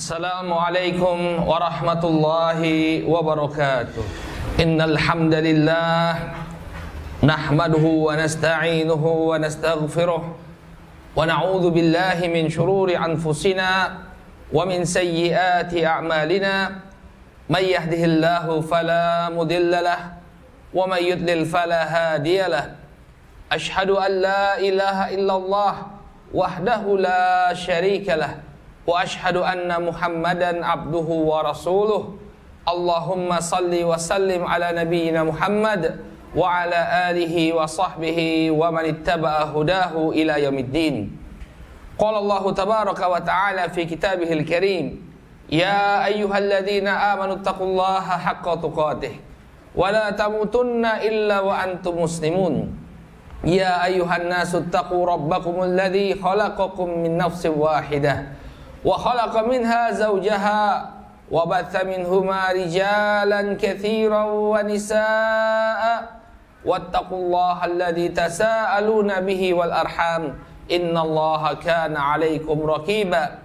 Assalamualaikum warahmatullahi wabarakatuh. Innal hamdalillah nahmaduhu wa nasta'inuhu wa nastaghfiruh wa na'udzu billahi min shururi anfusina wa min sayyiati a'malina. May yahdihillahu fala mudilla lahu wa may yudlil fala hadiya lahu. Ashhadu an la ilaha illallah wahdahu la syarika lahu wa ashhadu anna Muhammadan abduhu wa rasuluh. Allahumma salli wa sallim ala nabiyyina Muhammad wa ala alihi wa sahbihi wa man ittaba'a hudahu ila yaumiddin. Qala Allah tabaraka wa ta'ala fi kitabihil karim, ya ayyuhalladzina amanu taqullaha haqqa tuqatih wa la tamutunna illa wa antum muslimun. Ya ayyuhan nasu taqu rabbakumul ladzi khalaqakum min nafsin wahidah wa khalaqa minha zawjaha wa batha minhuma rijalan katsiran wa nisaa wattaqullaha alladzi tasaaluna bihi wal arham innallaha kana 'alaikum raqiba.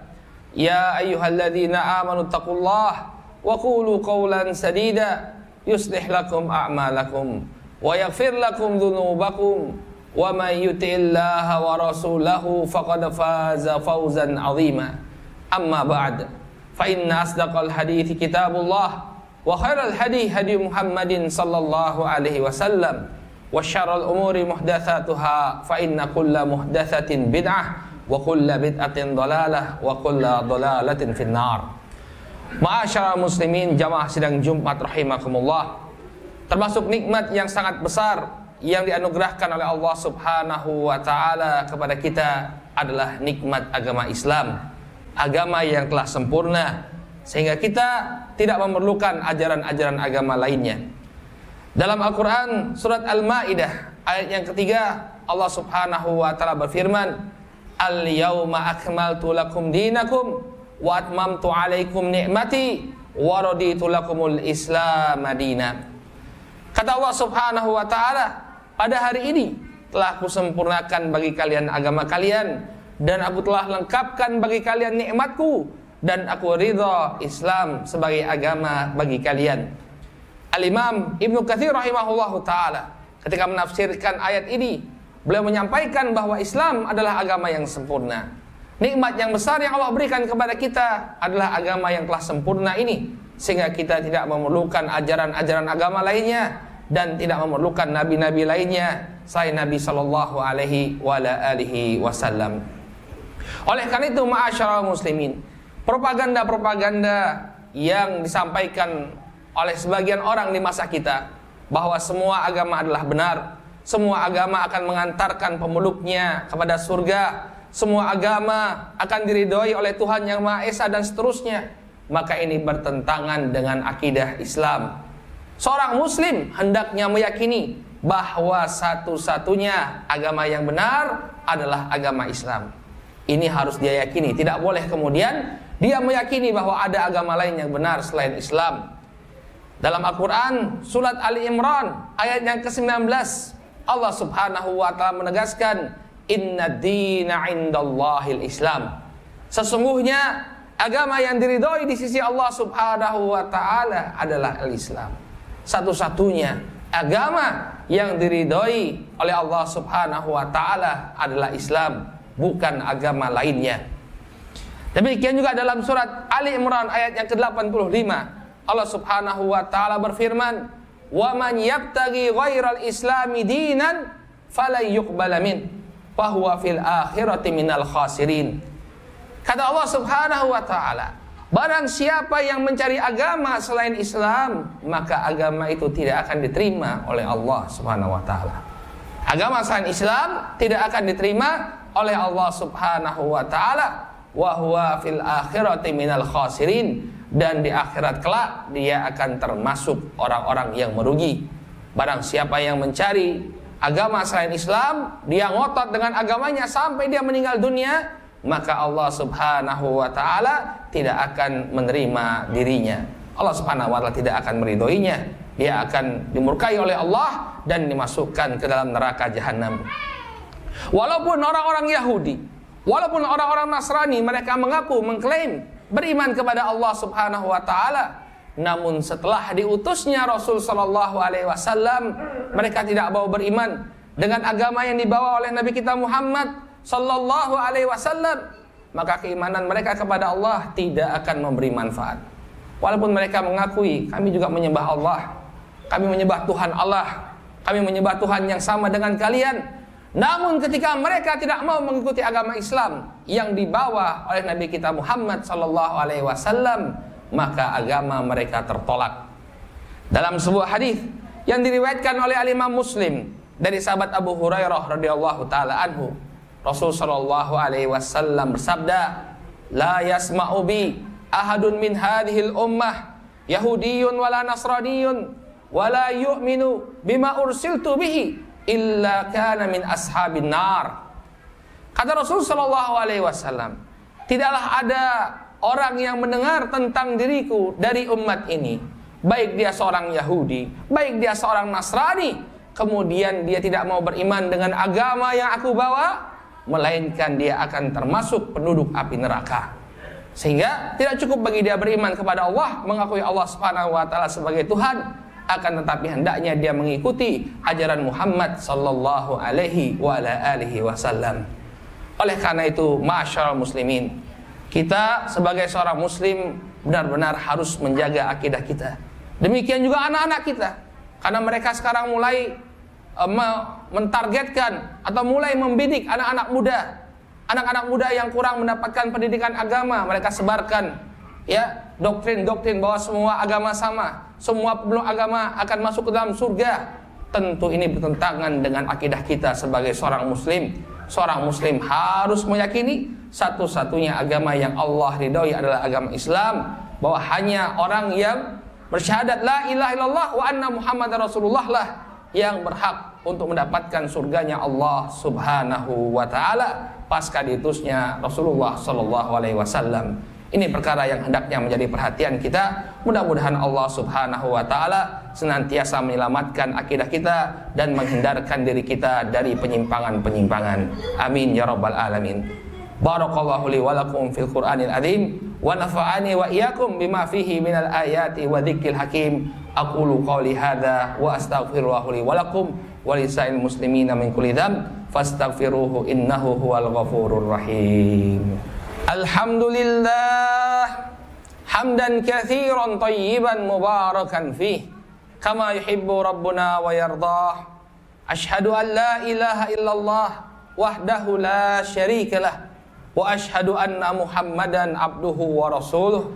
Ya ayyuhalladzina amanu taqullaha wa qulu qawlan sadida yuslih lakum a'malakum wa yaghfir lakum dhunubakum wa may yuti'illaha wa rasulahu faqad faza fawzan 'azima. Amma ba'd, fa inna asdaqal hadithi kitabullah wa khairal hadi hadi Muhammadin sallallahu alaihi wasallam wa syarrul umuri muhdatsatuha fa inna kulla muhdatsatin bid'ah wa kulla bid'atin dhalalah wa kulla dhalalatin finnar. Ma'asyiral muslimin jamaah sidang Jumat rahimakumullah, termasuk nikmat yang sangat besar yang dianugerahkan oleh Allah Subhanahu wa taala kepada kita adalah nikmat agama Islam. Agama yang telah sempurna sehingga kita tidak memerlukan ajaran-ajaran agama lainnya. Dalam Al-Quran surat Al-Ma'idah ayat yang ketiga, Allah Subhanahu wa ta'ala berfirman, Al-yawma akmaltu lakum dinakum wa atmamtu alaikum ni'mati wa raditu lakumul islam madina. Kata Allah Subhanahu wa ta'ala, pada hari ini telah kusempurnakan bagi kalian agama kalian, dan aku telah lengkapkan bagi kalian nikmatku, dan aku ridha Islam sebagai agama bagi kalian. Al-Imam Ibnu Katsir rahimahullahu ta'ala ketika menafsirkan ayat ini, beliau menyampaikan bahwa Islam adalah agama yang sempurna. Nikmat yang besar yang Allah berikan kepada kita adalah agama yang telah sempurna ini, sehingga kita tidak memerlukan ajaran-ajaran agama lainnya dan tidak memerlukan nabi-nabi lainnya selain Nabi sallallahu alaihi wasallam. Oleh karena itu, ma'asyiral muslimin, propaganda-propaganda yang disampaikan oleh sebagian orang di masa kita bahwa semua agama adalah benar, semua agama akan mengantarkan pemeluknya kepada surga, semua agama akan diridhoi oleh Tuhan Yang Maha Esa dan seterusnya, maka ini bertentangan dengan akidah Islam. Seorang muslim hendaknya meyakini bahwa satu-satunya agama yang benar adalah agama Islam. Ini harus dia yakini. Tidak boleh kemudian dia meyakini bahwa ada agama lain yang benar selain Islam. Dalam Al-Quran surat Ali Imran ayat yang ke-19, Allah Subhanahu wa ta'ala menegaskan, Inna dina indallahil Islam. Sesungguhnya agama yang diridhoi di sisi Allah Subhanahu wa ta'ala adalah al-Islam. Satu-satunya agama yang diridhoi oleh Allah Subhanahu wa ta'ala adalah Islam, bukan agama lainnya. Demikian juga dalam surat Ali Imran ayat yang ke-85, Allah Subhanahu wa ta'ala berfirman, wa man yabtaghi ghairal islami dinan falan yuqbala min wa huwa fil akhirati minal khasirin. Kata Allah Subhanahu wa ta'ala, barang siapa yang mencari agama selain Islam, maka agama itu tidak akan diterima oleh Allah Subhanahu wa ta'ala. Agama selain Islam tidak akan diterima oleh Allah Subhanahu wa ta'ala, wa huwa fil akhirati minal khasirin, dan di akhirat kelak dia akan termasuk orang-orang yang merugi. Barang siapa yang mencari agama selain Islam, dia ngotot dengan agamanya sampai dia meninggal dunia, maka Allah Subhanahu wa ta'ala tidak akan menerima dirinya. Allah Subhanahu wa ta'ala tidak akan meridhoinya. Dia akan dimurkai oleh Allah dan dimasukkan ke dalam neraka jahanam. Walaupun orang-orang Yahudi, walaupun orang-orang Nasrani, mereka mengaku, mengklaim beriman kepada Allah Subhanahu wa taala. Namun setelah diutusnya Rasul sallallahu alaihi wasallam, mereka tidak mau beriman dengan agama yang dibawa oleh Nabi kita Muhammad sallallahu alaihi wasallam. Maka keimanan mereka kepada Allah tidak akan memberi manfaat. Walaupun mereka mengakui, kami juga menyembah Allah, kami menyembah Tuhan Allah, kami menyembah Tuhan yang sama dengan kalian. Namun ketika mereka tidak mau mengikuti agama Islam yang dibawa oleh Nabi kita Muhammad sallallahu alaihi wasallam, maka agama mereka tertolak. Dalam sebuah hadis yang diriwayatkan oleh Imam Muslim dari sahabat Abu Hurairah radhiyallahu taala anhu, Rasul sallallahu alaihi wasallam bersabda, "La yasma'u bi ahadun min hadhil ummah yahudiyyun wala nasraniyyun wala yu'minu bima ursiltu bihi illa kana min ashabin nar." Kata Rasul sallallahu alaihi wasallam, tidaklah ada orang yang mendengar tentang diriku dari umat ini, baik dia seorang Yahudi, baik dia seorang Nasrani, kemudian dia tidak mau beriman dengan agama yang aku bawa, melainkan dia akan termasuk penduduk api neraka. Sehingga tidak cukup bagi dia beriman kepada Allah, mengakui Allah Subhanahu wa taala sebagai Tuhan, akan tetapi hendaknya dia mengikuti ajaran Muhammad sallallahu alaihi wa ala alihi wasallam. Oleh karena itu, ma'asyiral muslimin, kita sebagai seorang muslim benar-benar harus menjaga akidah kita. Demikian juga anak-anak kita, karena mereka sekarang mulai mentargetkan atau mulai membidik anak-anak muda. Anak-anak muda yang kurang mendapatkan pendidikan agama, mereka sebarkan ya doktrin-doktrin bahwa semua agama sama, semua pemeluk agama akan masuk ke dalam surga. Tentu ini bertentangan dengan akidah kita sebagai seorang muslim. Seorang muslim harus meyakini satu-satunya agama yang Allah ridhoi adalah agama Islam, bahwa hanya orang yang bersyahadat la ilaha illallah wa anna Muhammadar Rasulullah lah yang berhak untuk mendapatkan surganya Allah Subhanahu wa taala pasca diutusnya Rasulullah sallallahu alaihi wasallam. Ini perkara yang hendaknya menjadi perhatian kita. Mudah-mudahan Allah Subhanahu wa taala senantiasa menyelamatkan akidah kita dan menghindarkan diri kita dari penyimpangan-penyimpangan. Amin ya rabbal alamin. Barakallahu li wa lakum fil Qur'anil azim wa nafa'ani wa iyyakum bima fihi minal ayati wa dzikril hakim. Aqulu qawli hadza wa astaghfirullah li wa lakum wa lisa'il muslimina min kulli dzamb fastaghfiruhu innahu huwal ghafurur rahim. Alhamdulillah hamdan katsiran thayyiban mubarakan fih kama yuhibbu rabbuna wa yardah. Asyhadu an la ilaha illallah wahdahu la syarikalah wa asyhadu anna Muhammadan abduhu wa rasuluh.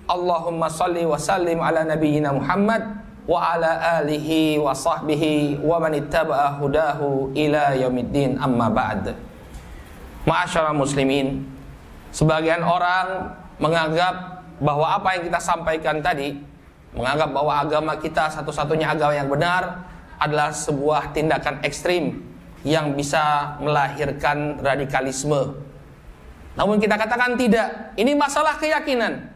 Allahumma salli wa sallim ala nabiyyina Muhammad wa ala alihi wa sahbihi wa man ittaba'a hudahu ila yaumiddin, amma ba'd. Ma'asyiral muslimin, sebagian orang menganggap bahwa apa yang kita sampaikan tadi, menganggap bahwa agama kita satu-satunya agama yang benar adalah sebuah tindakan ekstrim yang bisa melahirkan radikalisme. Namun kita katakan tidak, ini masalah keyakinan.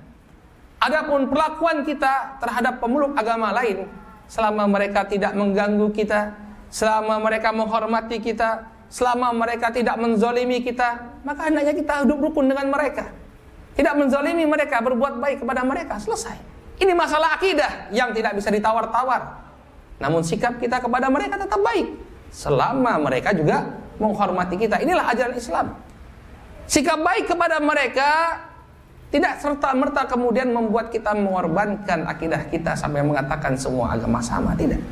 Adapun perlakuan kita terhadap pemeluk agama lain, selama mereka tidak mengganggu kita, selama mereka menghormati kita, selama mereka tidak menzolimi kita, maka hendaknya kita hidup rukun dengan mereka. Tidak menzolimi mereka, berbuat baik kepada mereka, selesai. Ini masalah akidah yang tidak bisa ditawar-tawar. Namun sikap kita kepada mereka tetap baik, selama mereka juga menghormati kita. Inilah ajaran Islam. Sikap baik kepada mereka tidak serta-merta kemudian membuat kita mengorbankan akidah kita sampai mengatakan semua agama sama, tidak.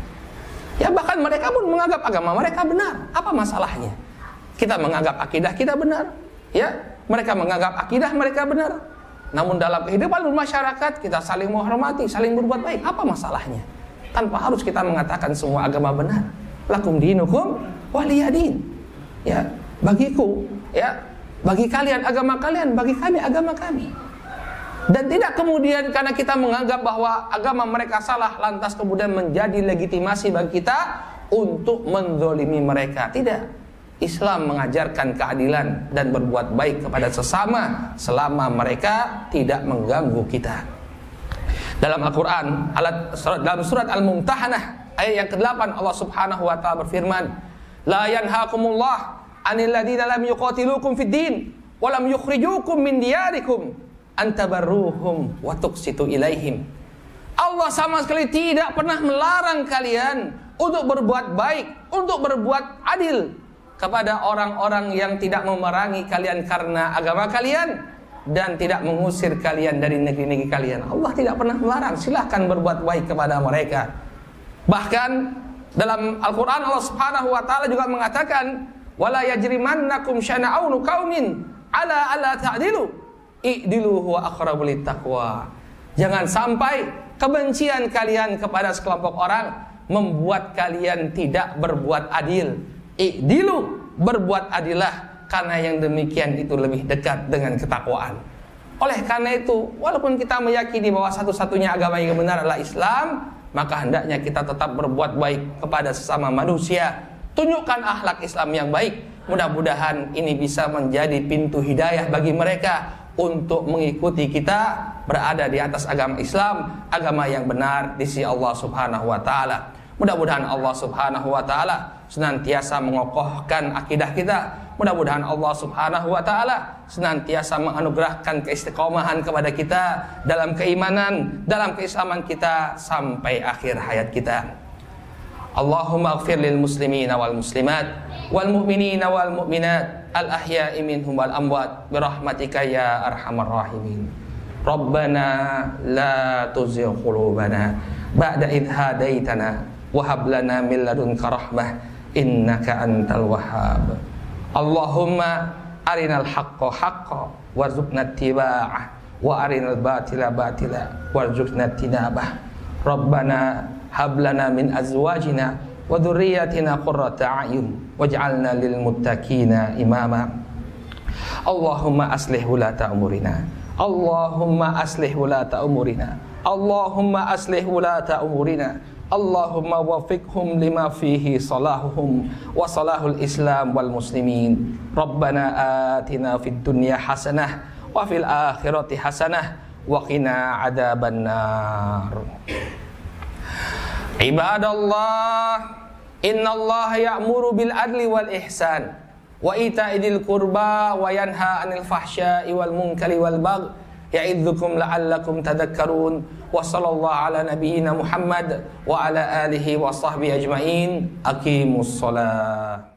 Ya bahkan mereka pun menganggap agama mereka benar. Apa masalahnya? Kita menganggap akidah kita benar, ya. Mereka menganggap akidah mereka benar. Namun dalam kehidupan masyarakat kita saling menghormati, saling berbuat baik. Apa masalahnya? Tanpa harus kita mengatakan semua agama benar. Lakum dinukum waliyadin. Ya, bagiku, ya, bagi kalian agama kalian, bagi kami agama kami. Dan tidak kemudian karena kita menganggap bahwa agama mereka salah, lantas kemudian menjadi legitimasi bagi kita untuk menzolimi mereka. Tidak. Islam mengajarkan keadilan dan berbuat baik kepada sesama selama mereka tidak mengganggu kita. Dalam Al-Quran, dalam surat Al-Mumtahanah ayat yang ke-8, Allah Subhanahu wa ta'ala berfirman, La yanhaakumullah anil ladzina lam yuqatilukum fid din wa lam yukhrijukum min diyarikum antabarruhum wa tuqsitu ilaihim. Allah sama sekali tidak pernah melarang kalian untuk berbuat baik, untuk berbuat adil kepada orang-orang yang tidak memerangi kalian karena agama kalian dan tidak mengusir kalian dari negeri-negeri kalian. Allah tidak pernah melarang, silahkan berbuat baik kepada mereka. Bahkan dalam Al-Quran Allah Subhanahu wa ta'ala juga mengatakan, wala yajrimannakum syana'unu qaumin ala alla ta'dilu i'dilu huwa aqrabu littaqwa. Jangan sampai kebencian kalian kepada sekelompok orang membuat kalian tidak berbuat adil. I'dilu, berbuat adillah, karena yang demikian itu lebih dekat dengan ketakwaan. Oleh karena itu, walaupun kita meyakini bahwa satu-satunya agama yang benar adalah Islam, maka hendaknya kita tetap berbuat baik kepada sesama manusia. Tunjukkan akhlak Islam yang baik. Mudah-mudahan ini bisa menjadi pintu hidayah bagi mereka untuk mengikuti kita berada di atas agama Islam, agama yang benar di sisi Allah Subhanahu wa ta'ala. Mudah-mudahan Allah Subhanahu wa ta'ala senantiasa mengokohkan akidah kita. Mudah-mudahan Allah Subhanahu wa ta'ala senantiasa menganugerahkan keistiqomahan kepada kita dalam keimanan, dalam keislaman kita sampai akhir hayat kita. Allahumma ighfir lil muslimina wal muslimat wal mu'minina wal mu'minat al ahya'i minhum wal amwat birahmatika ya arhamar rahimin. Rabbana la tuzigh qulubana ba'da idh hadaitana wa hab lana min ladunka rahmah innaka antal wahhab. Allahumma arinal haqqa haqqan warzuqna ittiba'ah wa arinal batila batila warzuqna ijtinabah. Rabbana hab lana min azwajina wa dhurriyyatina qurrata a'yun waj'alna lil muttaqina imama. Allahumma aslih wulata umurina. Allahumma aslih wulata umurina. Allahumma aslih wulata umurina. Allahumma wafiqhum lima fihi salahuhum wa salahul Islam wal muslimin. Rabbana atina fid dunya hasanah wa fil akhirati hasanah wa qina adzabannar. Ibadallah, innallaha ya'muru bil adli wal ihsan wa ita'idil qurba wa yanha 'anil fahsya'i wal munkari wal baghi ya'idzukum la'allakum tadhakkarun. Wa sallallahu ala nabiyyina Muhammad wa ala alihi wa sahbihi ajma'in. Aqimus shalah.